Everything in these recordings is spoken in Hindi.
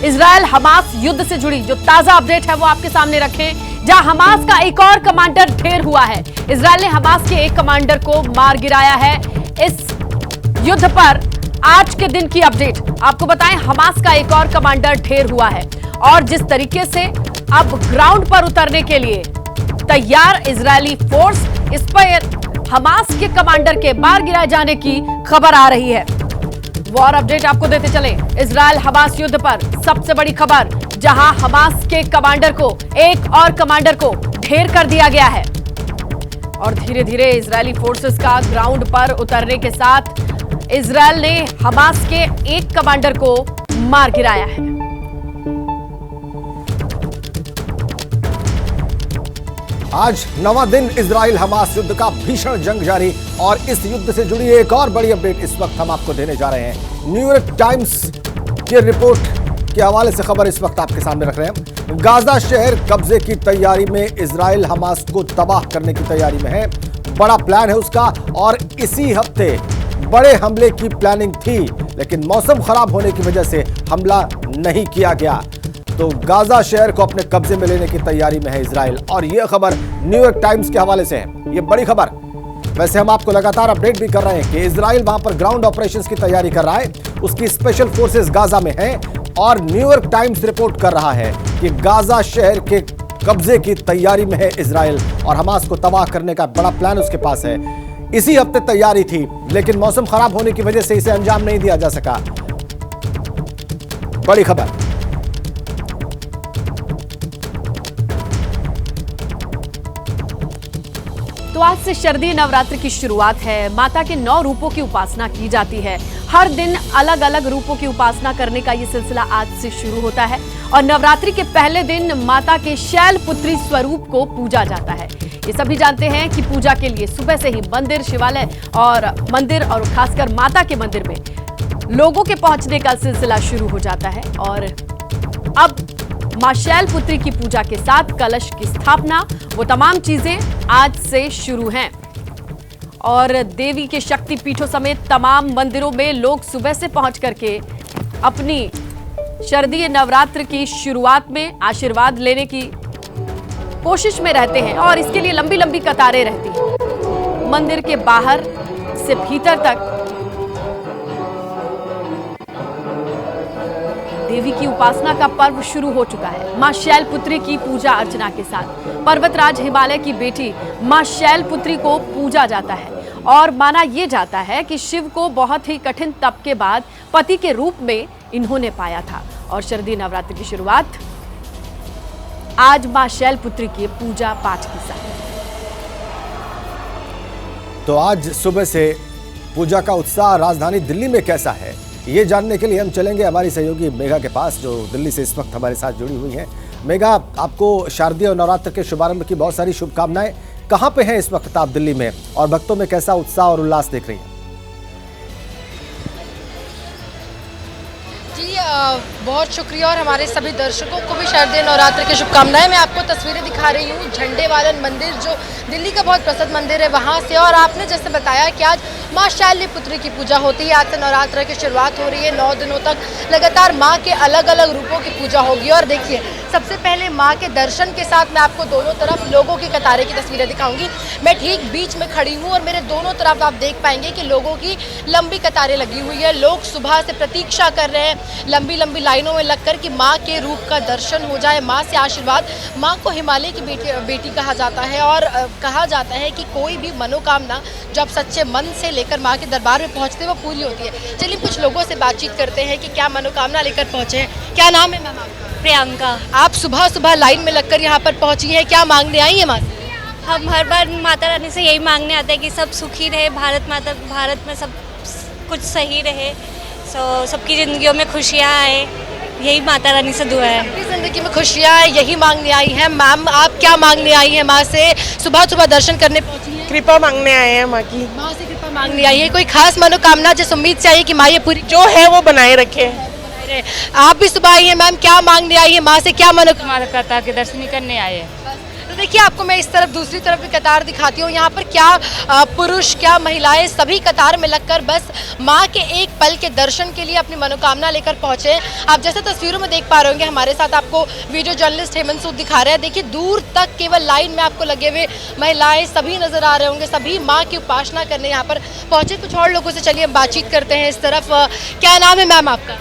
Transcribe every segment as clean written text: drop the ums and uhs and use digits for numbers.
इजराइल हमास युद्ध से जुड़ी जो ताजा अपडेट है वो आपके सामने रखें, जहां हमास का एक और कमांडर ढेर हुआ है। इजराइल ने हमास के एक कमांडर को मार गिराया है। इस युद्ध पर आज के दिन की अपडेट आपको बताएं, हमास का एक और कमांडर ढेर हुआ है और जिस तरीके से अब ग्राउंड पर उतरने के लिए तैयार इजरायली फोर्स, इस पर हमास के कमांडर के मार गिराए जाने की खबर आ रही है। वॉर अपडेट आपको देते चले। इजराइल हमास युद्ध पर सबसे बड़ी खबर, जहां हमास के कमांडर को, एक और कमांडर को ढेर कर दिया गया है और धीरे धीरे इजरायली फोर्सेस का ग्राउंड पर उतरने के साथ इजराइल ने हमास के एक कमांडर को मार गिराया है। आज 9वां दिन इजराइल हमास युद्ध का भीषण जंग जारी और इस युद्ध से जुड़ी एक और बड़ी अपडेट इस वक्त हम आपको देने जा रहे हैं। न्यूयॉर्क टाइम्स की रिपोर्ट के हवाले से खबर इस वक्त आपके सामने रख रहे हैं। गाजा शहर कब्जे की तैयारी में, इजराइल हमास को तबाह करने की तैयारी में है। बड़ा प्लान है उसका और इसी हफ्ते बड़े हमले की प्लानिंग थी, लेकिन मौसम खराब होने की वजह से हमला नहीं किया गया। तो गाजा शहर को अपने कब्जे में लेने की तैयारी में है इजराइल और यह खबर न्यूयॉर्क टाइम्स के हवाले से है। यह बड़ी खबर। वैसे हम आपको लगातार अपडेट भी कर रहे हैं कि इजराइल वहां पर ग्राउंड ऑपरेशंस की तैयारी कर रहा है, उसकी स्पेशल फोर्सेस गाजा में हैं और न्यूयॉर्क टाइम्स रिपोर्ट कर रहा है कि गाजा शहर के कब्जे की तैयारी में है इजराइल और हमास को तबाह करने का बड़ा प्लान उसके पास है। इसी हफ्ते तैयारी थी, लेकिन मौसम खराब होने की वजह से इसे अंजाम नहीं दिया जा सका। बड़ी खबर। तो आज से शारदीय नवरात्र की शुरुआत है। माता के 9 रूपों की उपासना की जाती है। हर दिन अलग अलग रूपों की उपासना करने का ये सिलसिला आज से शुरू होता है और नवरात्रि के पहले दिन माता के शैलपुत्री स्वरूप को पूजा जाता है। ये सभी जानते हैं कि पूजा के लिए सुबह से ही मंदिर, शिवालय और खासकर माता के मंदिर में लोगों के पहुंचने का सिलसिला शुरू हो जाता है और अब मां शैलपुत्री की पूजा के साथ कलश की स्थापना, वो तमाम चीजें आज से शुरू हैं और देवी के शक्ति पीठों समेत तमाम मंदिरों में लोग सुबह से पहुंच करके अपनी शारदीय नवरात्र की शुरुआत में आशीर्वाद लेने की कोशिश में रहते हैं और इसके लिए लंबी लंबी कतारें रहती हैं। मंदिर के बाहर से भीतर तक देवी की उपासना का पर्व शुरू हो चुका है। मां शैलपुत्री की पूजा अर्चना के साथ पर्वतराज हिमालय की बेटी मां शैलपुत्री को पूजा जाता है और माना यह जाता है कि शिव को बहुत ही कठिन तप के बाद पति के रूप में इन्होंने पाया था और शारदीय नवरात्र की शुरुआत आज मां शैलपुत्री के पूजा पाठ के साथ। तो आज सुबह से पूजा का उत्साह राजधानी दिल्ली में कैसा है, ये जानने के लिए हम चलेंगे हमारी सहयोगी मेघा के पास, जो दिल्ली से इस वक्त हमारे साथ जुड़ी हुई हैं। मेघा, आपको शारदीय और नवरात्र के शुभारंभ की बहुत सारी शुभकामनाएं। कहां पे हैं इस वक्त आप दिल्ली में और भक्तों में कैसा उत्साह और उल्लास देख रही हैं? बहुत शुक्रिया और हमारे सभी दर्शकों को भी शारदीय नवरात्र की शुभकामनाएं। मैं आपको तस्वीरें दिखा रही हूँ झंडे वालन मंदिर, जो दिल्ली का बहुत प्रसिद्ध मंदिर है, वहाँ से। और आपने जैसे बताया कि आज मां शैलपुत्री की पूजा होती है। आज से नवरात्र की शुरुआत हो रही है। 9 दिनों तक लगातार माँ के अलग अलग रूपों की पूजा होगी और देखिए, सबसे पहले माँ के दर्शन के साथ मैं आपको दोनों तरफ लोगों की कतारें की तस्वीरें दिखाऊंगी। मैं ठीक बीच में खड़ी हूँ और मेरे दोनों तरफ आप देख पाएंगे कि लोगों की लंबी कतारें लगी हुई है। लोग सुबह से प्रतीक्षा कर रहे हैं लंबी लंबी लाइनों में लगकर कि माँ के रूप का दर्शन हो जाए, माँ से आशीर्वाद। माँ को हिमालय की बेटी कहा जाता है और कहा जाता है कि कोई भी मनोकामना जब सच्चे मन से लेकर माँ के दरबार में पहुँचते वो पूरी होती है। चलिए कुछ लोगों से बातचीत करते हैं कि क्या मनोकामना लेकर पहुँचे हैं। क्या नाम है मैम आपका? प्रियंका। आप सुबह सुबह लाइन में लगकर यहाँ पर पहुँची हैं, क्या मांगने आई हैं माँ से? हम हर बार माता रानी से यही मांगने आते हैं कि सब सुखी रहे, भारत में सब कुछ सही रहे, सबकी ज़िंदगियों में खुशियाँ आए, यही माता रानी से दुआ है। सबकी ज़िंदगी में खुशियाँ आए, यही मांगने आई हैं। मैम, आप क्या मांगने आई हैं माँ से? सुबह सुबह दर्शन करने पहुँची हैं? कृपा मांगने आए हैं माँ की। माँ से कृपा मांगने आई है। कोई खास मनोकामना जिस उम्मीद से आई है कि माँ ये पूरी जो है वो बनाए रखे। आप भी सुबह आई हैं मैम, क्या मांगने आई है माँ से? क्या मनोकामना? माता के दर्शन करने आए हैं। तो देखिए आपको मैं इस तरफ दूसरी तरफ भी कतार दिखाती हूँ। यहाँ पर क्या पुरुष क्या महिलाएं सभी कतार में लगकर बस माँ के एक पल के दर्शन के लिए अपनी मनोकामना लेकर पहुंचे। आप जैसे तस्वीरों में देख पा रहे होंगे, हमारे साथ आपको वीडियो जर्नलिस्ट हेमंत सूद दिखा रहे हैं। देखिए दूर तक केवल लाइन में आपको लगे हुए महिलाएं सभी नजर आ रहे होंगे, सभी माँ की उपासना करने यहाँ पर पहुंचे। कुछ और लोगों से चलिए हम बातचीत करते हैं। इस तरफ क्या नाम है मैम आपका?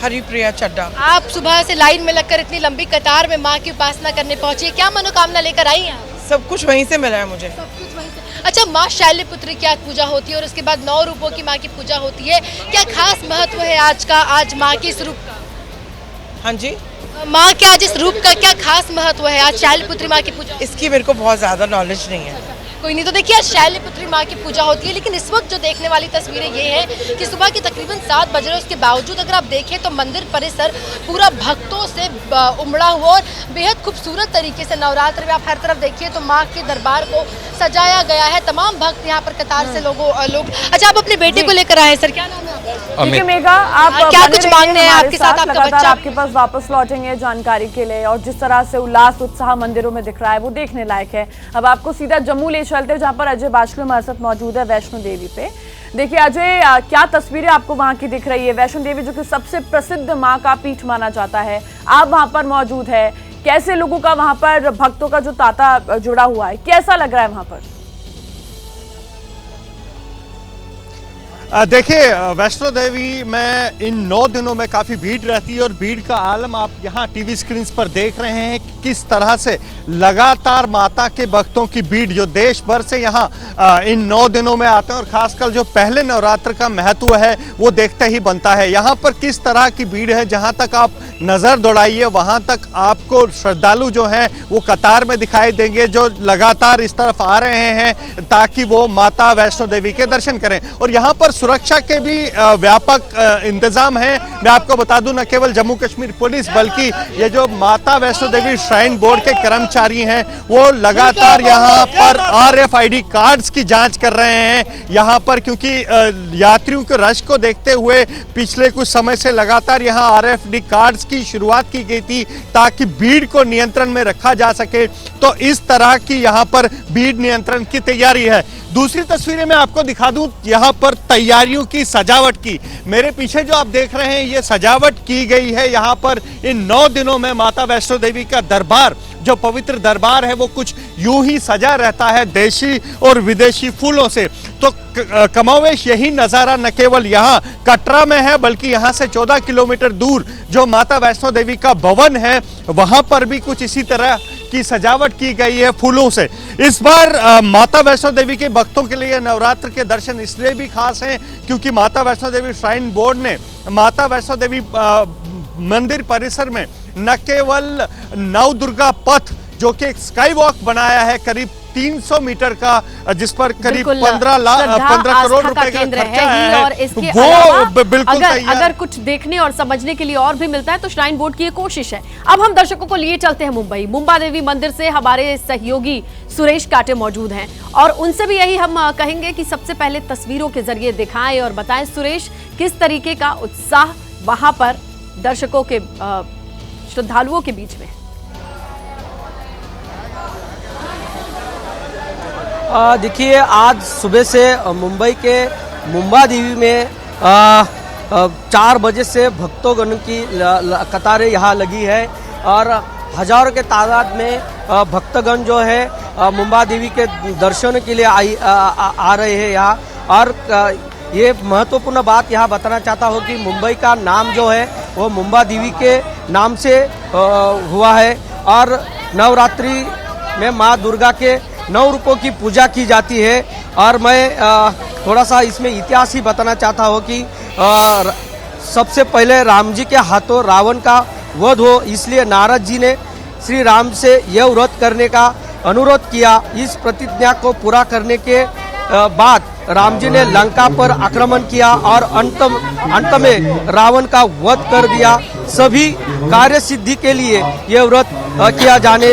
हरिप्रिया चड्डा। आप सुबह से लाइन में लगकर इतनी लंबी कतार में माँ की उपासना करने पहुंची, क्या मनोकामना लेकर आई हैं? सब कुछ वहीं से मिला है मुझे। सब कुछ वहीं से। अच्छा, माँ शैलपुत्री की आज पूजा होती है और उसके बाद 9 रूपों की माँ की पूजा होती है। क्या खास महत्व है आज माँ के इस रूप का? हाँ जी, माँ के आज इस रूप का क्या खास महत्व है? आज शैलपुत्री माँ की पूजा, इसकी मेरे को बहुत ज़्यादा नॉलेज नहीं है। कोई नहीं। तो देखिए आज शैलपुत्री माँ की पूजा होती है, लेकिन इस वक्त जो देखने वाली तस्वीरें ये है कि सुबह के तकरीबन 7 बज रहे हैं। उसके बावजूद अगर आप देखें तो मंदिर परिसर पूरा भक्तों से उमड़ा हुआ और बेहद खूबसूरत तरीके से नवरात्र में आप हर तरफ देखिए तो माँ के दरबार को सजाया गया है। तमाम भक्त यहाँ पर कतार से लोग। अच्छा, आप अपने बेटे को लेकर आए, सर क्या नाम है आपका? देखिए मेघा, आप क्या कुछ मांगने हैं आपके साथ? आपका लगातार बच्चा आपके पास वापस लौटेंगे जानकारी के लिए, और जिस तरह से उल्लास उत्साह मंदिरों में दिख रहा है वो देखने लायक है। अब आपको सीधा जम्मू ले चलते हैं, जहाँ पर अजय बाजपेयी हमारे साथ मौजूद है वैष्णो देवी पे। देखिए अजय, क्या तस्वीरें आपको वहां की दिख रही है? वैष्णो देवी जो कि सबसे प्रसिद्ध माँ का पीठ माना जाता है, आप वहां पर मौजूद है। कैसे लोगों का वहां पर, भक्तों का जो तांता जुड़ा हुआ है, कैसा लग रहा है वहां पर? देखिए वैष्णो देवी में इन 9 दिनों में काफ़ी भीड़ रहती है और भीड़ का आलम आप यहाँ टीवी स्क्रीन पर देख रहे हैं कि किस तरह से लगातार माता के भक्तों की भीड़ जो देश भर से यहाँ इन 9 दिनों में आते हैं और खासकर जो पहले नवरात्र का महत्व है वो देखते ही बनता है। यहाँ पर किस तरह की भीड़ है, जहाँ तक आप नज़र दौड़ाइए वहाँ तक आपको श्रद्धालु जो हैं वो कतार में दिखाई देंगे, जो लगातार इस तरफ आ रहे हैं ताकि वो माता वैष्णो देवी के दर्शन करें। और यहाँ पर सुरक्षा के भी व्यापक इंतजाम है। मैं आपको बता दूं, न केवल जम्मू कश्मीर पुलिस बल्कि ये जो माता वैष्णो देवी श्राइन बोर्ड के कर्मचारी हैं वो लगातार यहाँ पर RFID कार्ड्स की जांच कर रहे हैं यहाँ पर, क्योंकि यात्रियों के रश को देखते हुए पिछले कुछ समय से लगातार यहाँ RFID कार्ड्स की शुरुआत की गई थी ताकि भीड़ को नियंत्रण में रखा जा सके। तो इस तरह की यहाँ पर भीड़ नियंत्रण की तैयारी है। दूसरी तस्वीरें मैं आपको दिखा दूं यहाँ पर तैयारियों की, सजावट की। मेरे पीछे जो आप देख रहे हैं ये सजावट की गई है यहाँ पर इन 9 दिनों में। माता वैष्णो देवी का दरबार, जो पवित्र दरबार है, वो कुछ यूं ही सजा रहता है देशी और विदेशी फूलों से। तो कमोवेश यही नज़ारा न केवल यहाँ कटरा में है बल्कि यहाँ से 14 किलोमीटर दूर जो माता वैष्णो देवी का भवन है वहाँ पर भी कुछ इसी तरह की सजावट की गई है फूलों से। इस बार माता वैष्णो देवी के भक्तों के लिए नवरात्र के दर्शन इसलिए भी खास हैं क्योंकि माता वैष्णो देवी श्राइन बोर्ड ने माता वैष्णो देवी मंदिर परिसर में न केवल नवदुर्गा पथ जो कि एक स्काई वॉक बनाया है करीब 300 मीटर का, जिस पर करीब 15 करोड़ रुपए का खर्चा है, और इसके वो बिल्कुल अगर कुछ देखने और समझने के लिए और भी मिलता है तो श्राइन बोर्ड की ये कोशिश है। अब हम दर्शकों को लिए चलते हैं मुंबई। मुंबा देवी मंदिर से हमारे सहयोगी सुरेश काटे मौजूद हैं और उनसे भी यही हम कहेंगे कि सबसे पहले तस्वीरों के जरिए दिखाएं और बताएं सुरेश, किस तरीके का उत्साह वहां पर दर्शकों के, श्रद्धालुओं के बीच में। देखिए आज सुबह से मुंबई के मुंबा देवी में 4 बजे से भक्तों की कतारें यहाँ लगी है और हजारों के तादाद में भक्तगण जो है मुंबा देवी के दर्शन के लिए आ रहे हैं यहाँ। और ये महत्वपूर्ण बात यहाँ बताना चाहता हूँ कि मुंबई का नाम जो है वो मुंबा देवी के नाम से हुआ है और नवरात्रि में माँ दुर्गा के 9 रूपों की पूजा की जाती है। और मैं थोड़ा सा इसमें इतिहास ही बताना चाहता हूँ कि सबसे पहले राम जी के हाथों रावण का वध हो, इसलिए नारद जी ने श्री राम से यह व्रत करने का अनुरोध किया। इस प्रतिज्ञा को पूरा करने के बाद राम जी ने लंका पर आक्रमण किया और अंत में रावण का वध कर दिया। सभी कार्य सिद्धि के लिए यह व्रत किया जाने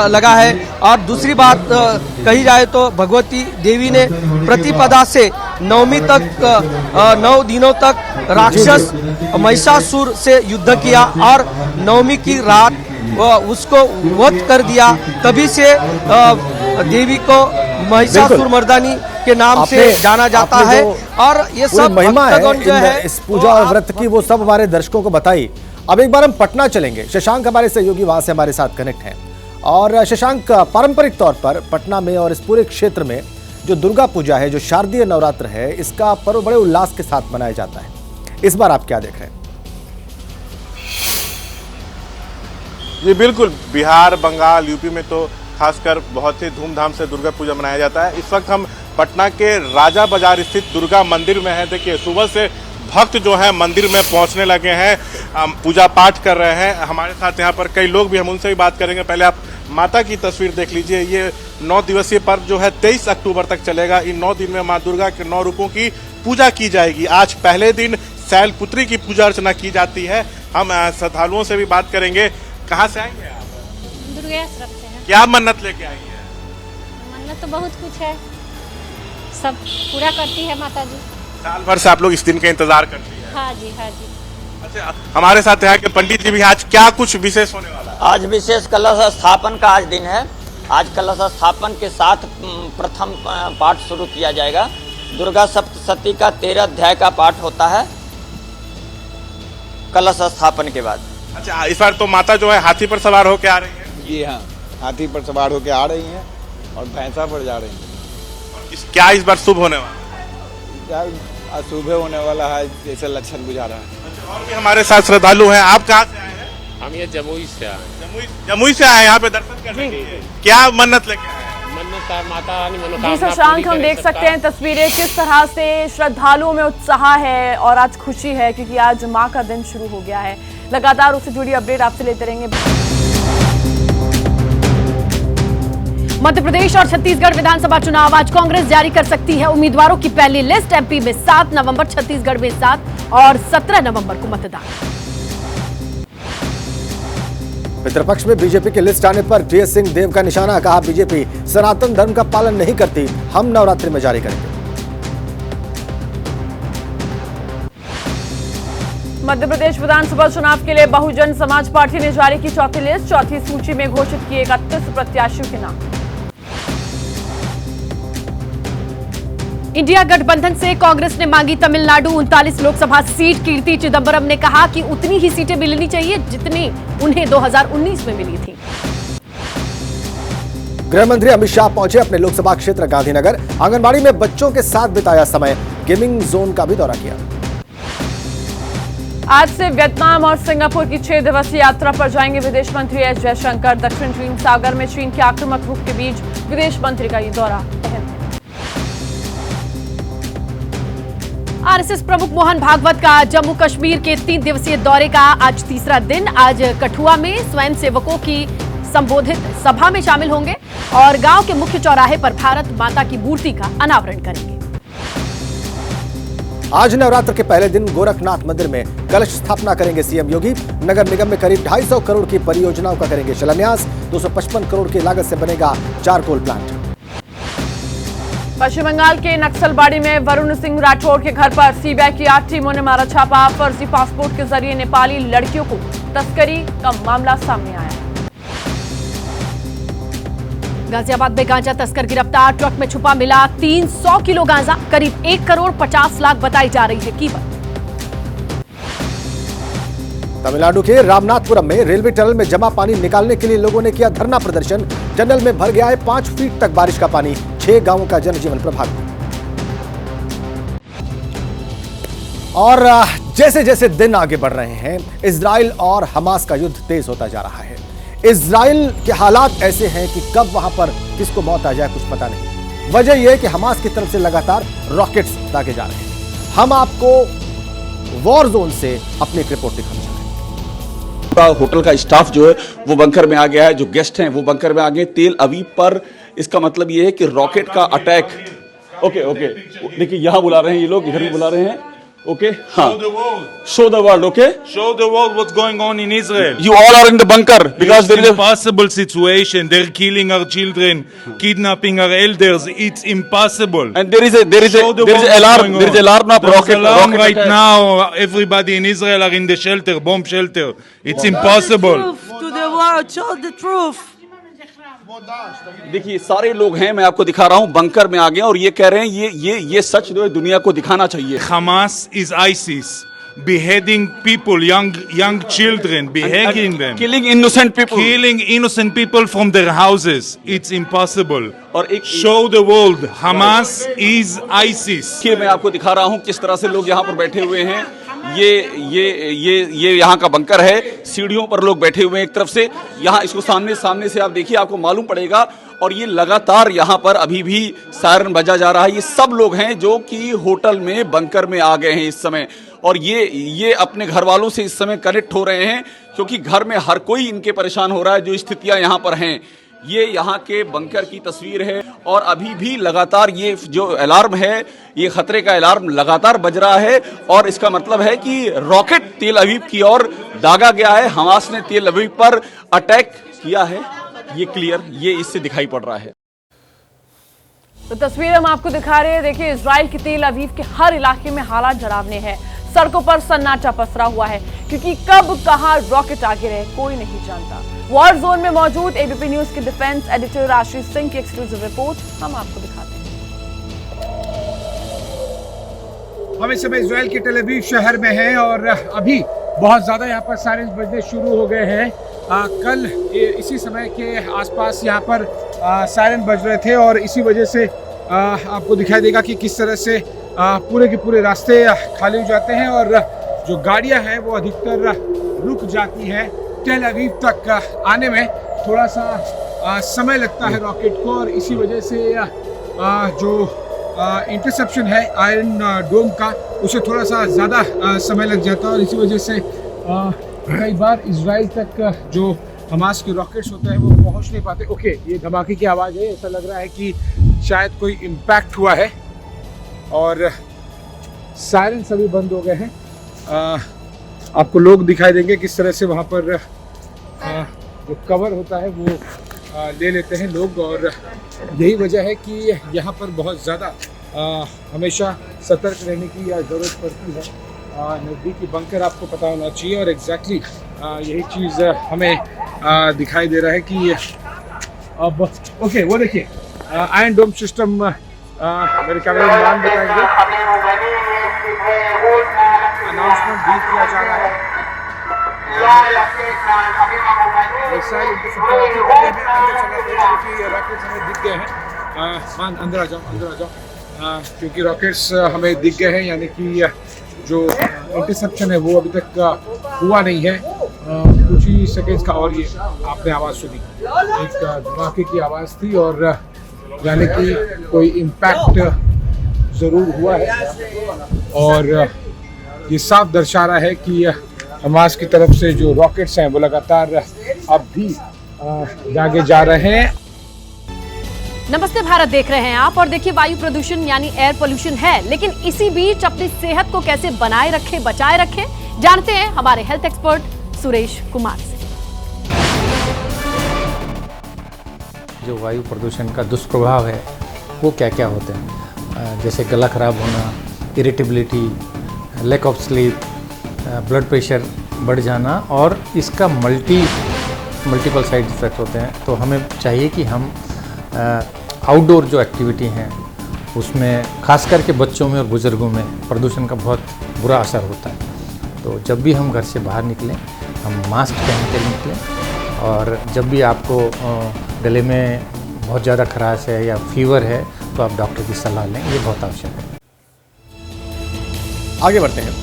लगा है। और दूसरी बात कही जाए तो भगवती देवी ने प्रतिपदा से 9वीं तक 9 दिनों तक राक्षस महिषासुर से युद्ध किया और 9वीं की रात उसको वध कर दिया, तभी से देवी को महिषासुर मर्दानी के नाम से जाना जाता है। और ये सब महिमा भक्तगण जो है इस पूजा और व्रत की, वो सब हमारे दर्शकों को बताई। अब एक बार हम पटना चलेंगे। शशांक हमारे सहयोगी वहां से हमारे साथ कनेक्ट हैं। और शशांक, पारंपरिक तौर पर पटना में और इस पूरे क्षेत्र में जो दुर्गा पूजा है, जो शारदीय नवरात्र है, इसका पर्व बड़े उल्लास के साथ मनाया जाता है। इस बार आप क्या देख रहे हैं? जी बिल्कुल, बिहार, बंगाल, यूपी में तो खासकर बहुत ही धूमधाम से दुर्गा पूजा मनाया जाता है। इस वक्त हम पटना के राजा बाजार स्थित दुर्गा मंदिर में हैं। देखिए, सुबह से भक्त जो हैं मंदिर में पहुंचने लगे हैं, पूजा पाठ कर रहे हैं। हमारे साथ यहाँ पर कई लोग भी, हम उनसे भी बात करेंगे। पहले आप माता की तस्वीर देख लीजिए। ये 9 दिवसीय पर्व जो है 23 अक्टूबर तक चलेगा। इन 9 दिन में माँ दुर्गा के 9 रूपों की पूजा की जाएगी। आज पहले दिन शैलपुत्री की पूजा अर्चना की जाती है। हम श्रद्धालुओं से भी बात करेंगे। कहाँ से आएंगे आप? दुर्गाश्रम से है। क्या मन्नत लेके आई है? मन्नत तो बहुत कुछ है, सब पूरा करती है माता जी। साल भर से आप लोग इस दिन का इंतजार करती है? हाँ जी, हाँ जी। अच्छा, हमारे साथ यहाँ के पंडित जी भी, आज क्या कुछ विशेष होने वाला है? आज विशेष कलश स्थापन का आज दिन है। आज कलश स्थापन के साथ प्रथम पाठ शुरू किया जाएगा। दुर्गा सप्तशती का 13 अध्याय का पाठ होता है कलश स्थापन के बाद। अच्छा, इस बार तो माता जो है हाथी पर सवार होकर आ रही है? जी हाँ, हाथी पर सवार होकर आ रही हैं और भैंसा पर जा रही हैं। क्या इस बार शुभ होने वाला है? क्या अशुभ होने वाला है, जैसे लक्षण बुझा रहा है। और भी हमारे साथ श्रद्धालु हैं। आप कहाँ से आए हैं? हम ये जमुई से आए। जमुई से आए यहाँ पे दर्शन करने के लिए। क्या मन्नत लेके आए? मन्नत है माता रानी जी मनोकामना शशांक, हम देख सकते हैं तस्वीरें, किस तरह से श्रद्धालुओं में उत्साह है और आज खुशी है, क्योंकि आज माँ का दिन शुरू हो गया है। लगातार उससे जुड़ी अपडेट आपसे लेते रहेंगे। मध्य प्रदेश और छत्तीसगढ़ विधानसभा चुनाव, आज कांग्रेस जारी कर सकती है उम्मीदवारों की पहली लिस्ट। एमपी में 7 नवंबर, छत्तीसगढ़ में 7 और 17 नवंबर को मतदान। पितृपक्ष में बीजेपी की लिस्ट आने पर टीएस सिंह देव का निशाना। कहा, बीजेपी सनातन धर्म का पालन नहीं करती, हम नवरात्रि में जारी करेंगे। मध्य प्रदेश विधानसभा चुनाव के लिए बहुजन समाज पार्टी ने जारी की चौथी लिस्ट। चौथी सूची में घोषित किए 31 प्रत्याशियों के नाम। इंडिया गठबंधन से कांग्रेस ने मांगी तमिलनाडु 39 लोकसभा सीट। कीर्ति चिदंबरम ने कहा कि उतनी ही सीटें मिलनी चाहिए जितनी उन्हें 2019 में मिली थी। गृह मंत्री अमित शाह पहुंचे अपने लोकसभा क्षेत्र गांधीनगर। आंगनबाड़ी में बच्चों के साथ बिताया समय। गेमिंग जोन का भी दौरा किया। आज से वियतनाम और सिंगापुर की 6 दिवसीय यात्रा पर जाएंगे विदेश मंत्री एस जयशंकर। दक्षिण चीन सागर में चीन के आक्रामक रुख के बीच विदेश मंत्री का ये दौरा अहम है। आरएसएस प्रमुख मोहन भागवत का जम्मू कश्मीर के 3 दिवसीय दौरे का आज तीसरा दिन। आज कठुआ में स्वयंसेवकों की संबोधित सभा में शामिल होंगे और गांव के मुख्य चौराहे पर भारत माता की मूर्ति का अनावरण करेंगे। आज नवरात्र के पहले दिन गोरखनाथ मंदिर में कलश स्थापना करेंगे सीएम योगी। नगर निगम में करीब 250 करोड़ की परियोजनाओं का करेंगे शिलान्यास। 255 करोड़ की लागत से बनेगा चारकोल प्लांट। पश्चिम बंगाल के नक्सलबाड़ी में वरुण सिंह राठौड़ के घर पर सीबीआई की 8 टीमों ने मारा छापा। फर्जी पासपोर्ट के जरिए नेपाली लड़कियों को तस्करी का मामला सामने आया। गाजियाबाद में गांजा तस्कर गिरफ्तार। ट्रक में छुपा मिला 300 किलो गांजा। करीब 1 करोड़ 50 लाख बताई जा रही है कीमत। तमिलनाडु के रामनाथपुरम में रेलवे टनल में जमा पानी निकालने के लिए लोगों ने किया धरना प्रदर्शन। टनल में भर गया है 5 फीट तक बारिश का पानी। 6 गांवों का जनजीवन प्रभावित। और जैसे जैसे दिन आगे बढ़ रहे हैं, इजराइल और हमास का युद्ध तेज होता जा रहा है। इजराइल के हालात ऐसे हैं कि कब वहां पर किसको मौत आ जाए कुछ पता नहीं। वजह यह है कि हमास की तरफ से लगातार रॉकेट्स दागे जा रहे हैं। हम आपको वॉर जोन से अपनी एक रिपोर्ट दिखाना चाहते हैं। होटल का स्टाफ जो है वो बंकर में आ गया है, जो गेस्ट हैं वो बंकर में आ गए। तेल अवीव पर इसका मतलब ये है कि रॉकेट का अटैक। ओके देखिए, यहाँ बुला रहे हैं ये लोग, इधर भी बुला रहे हैं। Okay? Show the world. Show the world, okay? Show the world what's going on in Israel. You all are in the bunker because there is a impossible situation. They're killing our children, kidnapping our elders. It's impossible. And there is alarm. There is alarm of There's rocket. alarm rocket right attack. now. Everybody in Israel are in the shelter, bomb shelter. It's impossible. To the world, show the truth. देखिए सारे लोग हैं, मैं आपको दिखा रहा हूं, बंकर में आ गए और ये कह रहे हैं ये सच जो है दुनिया को दिखाना चाहिए। Hamas is ISIS, beheading people, young children, beheading them, killing innocent people from their houses. It's impossible. और एक show the world, Hamas is ISIS. देखिए मैं आपको दिखा रहा हूं किस तरह से लोग यहाँ पर बैठे हुए हैं। ये यहाँ का बंकर है, सीढ़ियों पर लोग बैठे हुए हैं एक तरफ से, यहाँ इसको सामने से आप देखिए, आपको मालूम पड़ेगा। और ये लगातार यहाँ पर अभी भी सायरन बजा जा रहा है। ये सब लोग हैं जो कि होटल में बंकर में आ गए हैं इस समय, और ये अपने घर वालों से इस समय कनेक्ट हो रहे हैं, क्योंकि घर में हर कोई इनके परेशान हो रहा है जो स्थितियां यहाँ पर हैं। ये यहाँ के बंकर की तस्वीर है और अभी भी लगातार ये जो अलार्म है, ये खतरे का अलार्म लगातार बज रहा है, और इसका मतलब है कि रॉकेट तेल अवीव की ओर दागा गया है। हमास ने तेल अवीव पर अटैक किया है, ये क्लियर, ये इससे दिखाई पड़ रहा है। तो तस्वीर हम आपको दिखा रहे हैं। देखिए इजराइल के तेल अवीव के हर इलाके में हालात डरावने हैं। सड़कों पर सन्नाटा पसरा हुआ है, क्योंकि कब कहां रॉकेट आगे रहे कोई नहीं जानता। वॉर जोन में मौजूद एबीपी न्यूज के डिफेंस एडिटर आशीष सिंह की एक्सक्लूसिव रिपोर्ट हम आपको दिखाते हैं। हम इस समय इजराइल के टेल अवीव शहर में हैं और अभी बहुत ज़्यादा यहाँ पर सायरन बजने शुरू हो गए हैं। कल इसी समय के आसपास यहाँ पर सायरन बज रहे थे और इसी वजह से आपको दिखाई देगा कि किस तरह से पूरे के पूरे रास्ते खाली हो जाते हैं और जो गाड़ियाँ हैं वो अधिकतर रुक जाती हैं। टेल अवीव तक आने में थोड़ा सा समय लगता है रॉकेट को, और इसी वजह से जो इंटरसेप्शन है आयरन डोम का, उसे थोड़ा सा ज़्यादा समय लग जाता है, और इसी वजह से कई बार इजराइल तक जो हमास के रॉकेट्स होते हैं वो पहुंच नहीं पाते। ओके, ये धमाके की आवाज़ है, ऐसा लग रहा है कि शायद कोई इम्पैक्ट हुआ है और सायरन सभी बंद हो गए हैं। आपको लोग दिखाई देंगे किस तरह से वहाँ पर जो कवर होता है वो ले लेते हैं लोग, और यही वजह है कि यहाँ पर बहुत ज़्यादा हमेशा सतर्क रहने की ज़रूरत पड़ती है। नज़दीकी बंकर आपको पता होना चाहिए, और एग्जैक्टली यही चीज़ हमें दिखाई दे रहा है कि अब ओके वो देखिए आयरन डोम सिस्टम मेरे कैमरामैन बताएंगे। अनाउंसमेंट भी किया जा रहा है। रॉकेट्स हमें दिख गए हैं। अंदर आ जाओ क्योंकि रॉकेट्स हमें दिख गए हैं, यानी कि जो इंटरसेप्शन है वो अभी तक हुआ नहीं है। कुछ ही सेकेंड्स का, और ये आपने आवाज़ सुनी, एक धमाके की आवाज़ थी, और यानी कि कोई इम्पैक्ट ज़रूर हुआ है, और ये साफ दर्शा रहा है कि हमास की तरफ से जो रॉकेट्स हैं वो लगातार अब भी दागे जा रहे हैं। नमस्ते भारत देख रहे हैं आप, और देखिए वायु प्रदूषण यानी एयर पोल्यूशन है, लेकिन इसी बीच अपनी सेहत को कैसे बनाए रखें, बचाए रखें, जानते हैं हमारे हेल्थ एक्सपर्ट सुरेश कुमार से। जो वायु प्रदूषण का दुष्प्रभाव है वो क्या क्या होते हैं, जैसे गला खराब होना, irritability, lack of sleep, blood pressure बढ़ जाना, और इसका मल्टीपल साइड इफ़ेक्ट होते हैं। तो हमें चाहिए कि हम आउटडोर जो एक्टिविटी हैं उसमें खास करके बच्चों में और बुज़ुर्गों में प्रदूषण का बहुत बुरा असर होता है। तो जब भी हम घर से बाहर निकलें हम मास्क पहन के निकलें, और जब भी आपको गले में बहुत ज़्यादा खराश है या फीवर है तो आप डॉक्टर की सलाह लें, ये बहुत आवश्यक है। आगे बढ़ते हैं।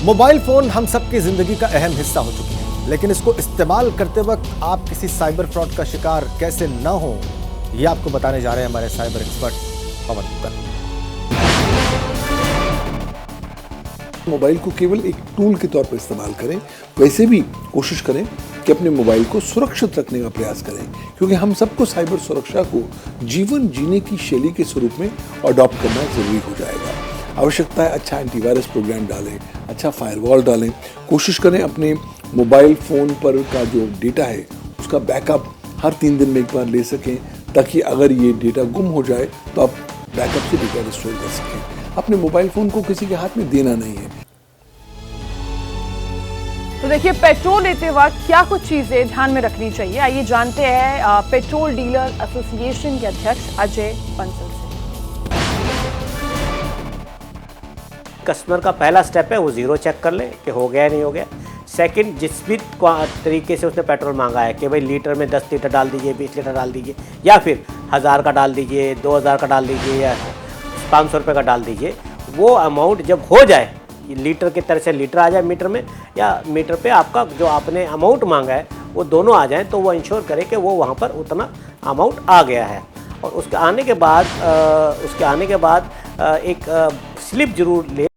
मोबाइल फ़ोन हम सबकी ज़िंदगी का अहम हिस्सा हो चुकी है, लेकिन इसको इस्तेमाल करते वक्त आप किसी साइबर फ्रॉड का शिकार कैसे न हो, ये आपको बताने जा रहे हैं हमारे साइबर एक्सपर्ट पवन कुकर। मोबाइल को केवल एक टूल के तौर पर इस्तेमाल करें, वैसे भी कोशिश करें कि अपने मोबाइल को सुरक्षित रखने का प्रयास करें, क्योंकि हम सबको साइबर सुरक्षा को जीवन जीने की शैली के स्वरूप में अडॉप्ट करना जरूरी हो जाएगा। आवश्यकता है अच्छा एंटीवायरस प्रोग्राम डालें, अच्छा फायरवॉल डालें। कोशिश करें अपने मोबाइल फ़ोन पर का जो डेटा है उसका बैकअप हर 3 दिन में एक बार ले सकें, ताकि अगर ये डेटा गुम हो जाए तो आप बैकअप से डेटा रिस्टोर कर सकें। अपने मोबाइल फ़ोन को किसी के हाथ में देना नहीं है। तो देखिए, पेट्रोल लेते वक्त क्या कुछ चीजें ध्यान में रखनी चाहिए, आइए जानते हैं पेट्रोल डीलर एसोसिएशन के अध्यक्ष अजय बंसल से। कस्टमर का पहला स्टेप है वो ज़ीरो चेक कर ले कि हो गया नहीं हो गया। सेकंड, जिस भी तरीके से उसने पेट्रोल मांगा है कि भाई लीटर में 10 लीटर डाल दीजिए, 20 लीटर डाल दीजिए, या फिर 1000 का डाल दीजिए, 2000 का डाल दीजिए, या 500 रुपये का डाल दीजिए, वो अमाउंट जब हो जाए, लीटर की तरह से लीटर आ जाए मीटर में, या मीटर पे आपका जो आपने अमाउंट मांगा है वो दोनों आ जाएं, तो वो इंश्योर करे कि वो वहाँ पर उतना अमाउंट आ गया है। और उसके आने के बाद एक स्लिप जरूर ले